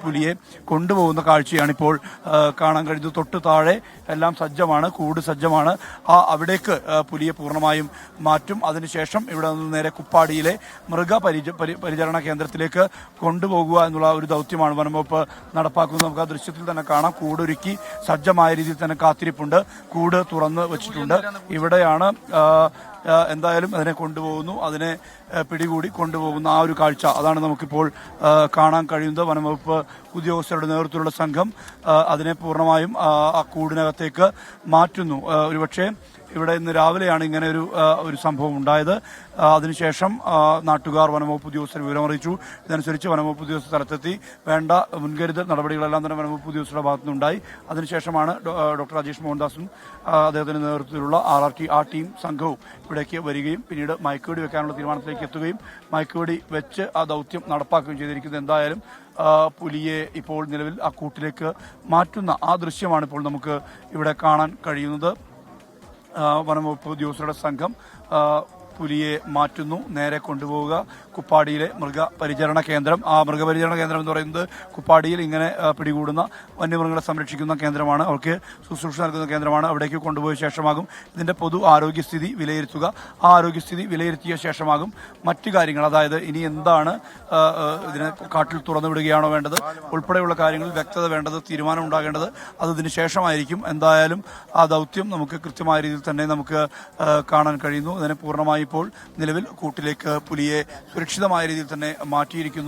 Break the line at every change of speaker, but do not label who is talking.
പുലിയെ കൊണ്ടുപോകുന്ന കാഴ്ചയാണ് ഇപ്പോൾ കാണാൻ കഴിയുന്നത്. തൊട്ട് താഴെ എല്ലാം സജ്ജമാണ്, കൂട് സജ്ജമാണ്. അവിടേക്ക് പുലിയെ പൂർണ്ണമായും മാറ്റും. അതിനുശേഷം ഇവിടെ നിന്ന് നേരെ കുപ്പാടിയിലെ പരിചരണ കേന്ദ്രത്തിലേക്ക് കൊണ്ടുപോകുക എന്നുള്ള ഒരു ദൗത്യമാണ് വനംവകുപ്പ് നടപ്പാക്കുന്നത്. നമുക്ക് ആ ദൃശ്യത്തിൽ തന്നെ കാണാം. കൂടൊരുക്കി സജ്ജമായ രീതിയിൽ തന്നെ കാത്തിരിപ്പുണ്ട്. കൂട് തുറന്ന് വെച്ചിട്ടുണ്ട്. ഇവിടെയാണ് എന്തായാലും അതിനെ കൊണ്ടുപോകുന്നു, അതിനെ പിടികൂടി കൊണ്ടുപോകുന്ന ആ ഒരു കാഴ്ച അതാണ് നമുക്കിപ്പോൾ കാണാൻ കഴിയുന്നത്. വനംവകുപ്പ് ഉദ്യോഗസ്ഥരുടെ നേതൃത്വത്തിലുള്ള സംഘം അതിനെ പൂർണ്ണമായും ആ കൂടിനകത്തേക്ക് മാറ്റുന്നു. ഒരുപക്ഷെ ഇവിടെ ഇന്ന് രാവിലെയാണ് ഇങ്ങനെ ഒരു സംഭവം ഉണ്ടായത്. അതിനുശേഷം നാട്ടുകാർ വനംവകുപ്പ് ഉദ്യോഗസ്ഥർ വിവരമറിയിച്ചു. ഇതനുസരിച്ച് വനംവകുപ്പ് ഉദ്യോഗസ്ഥർ സ്ഥലത്തെത്തി വേണ്ട മുൻകരുതൽ നടപടികളെല്ലാം തന്നെ വനംവകുപ്പ് ഉദ്യോഗസ്ഥരുടെ ഭാഗത്തുനിന്നുണ്ടായി. അതിനുശേഷമാണ് ഡോക്ടർ രാജേഷ് മോഹൻദാസും അദ്ദേഹത്തിന്റെ നേതൃത്വത്തിലുള്ള RRT ആ ടീം സംഘവും ഇവിടേക്ക് വരികയും പിന്നീട് മയക്കുവെടി വെക്കാനുള്ള തീരുമാനത്തിലേക്ക് എത്തുകയും മയക്കുവെടി വെച്ച് ആ ദൗത്യം നടപ്പാക്കുകയും ചെയ്തിരിക്കുന്നത്. എന്തായാലും പുലിയെ ഇപ്പോൾ നിലവിൽ ആ കൂട്ടിലേക്ക് മാറ്റുന്ന ആ ദൃശ്യമാണ് ഇപ്പോൾ നമുക്ക് ഇവിടെ കാണാൻ കഴിയുന്നത്. വനംവകുപ്പ് ഉദ്യോഗസ്ഥരുടെ സംഘം പുലിയെ മാറ്റുന്നു, നേരെ കൊണ്ടുപോവുക കുപ്പാടിയിലെ മൃഗപരിചരണ കേന്ദ്രം. ആ മൃഗപരിചരണ കേന്ദ്രം എന്ന് പറയുന്നത് കുപ്പാടിയിൽ ഇങ്ങനെ പിടികൂടുന്ന വന്യമൃഗങ്ങളെ സംരക്ഷിക്കുന്ന കേന്ദ്രമാണ്, അവർക്ക് ശുശ്രൂഷ നൽകുന്ന കേന്ദ്രമാണ്. അവിടേക്ക് കൊണ്ടുപോയ ശേഷമാകും ഇതിന്റെ പൊതു ആരോഗ്യസ്ഥിതി വിലയിരുത്തുക. ആ ആരോഗ്യസ്ഥിതി വിലയിരുത്തിയ ശേഷമാകും മറ്റു കാര്യങ്ങൾ, അതായത് ഇനി എന്താണ് ഇതിനെ കാട്ടിൽ തുറന്നു വിടുകയാണോ വേണ്ടത് ഉൾപ്പെടെയുള്ള കാര്യങ്ങളിൽ വ്യക്തത വേണ്ടത്, തീരുമാനം ഉണ്ടാകേണ്ടത് അത് ഇതിന് ശേഷമായിരിക്കും. എന്തായാലും ആ ദൗത്യം നമുക്ക് കൃത്യമായ രീതിയിൽ തന്നെ നമുക്ക് കാണാൻ കഴിയുന്നു. അതിനെ പൂർണ്ണമായി ഇപ്പോൾ നിലവിൽ കൂട്ടിലേക്ക് പുലിയെ സുരക്ഷിതമായ രീതിയിൽ തന്നെ മാറ്റിയിരിക്കുന്നു.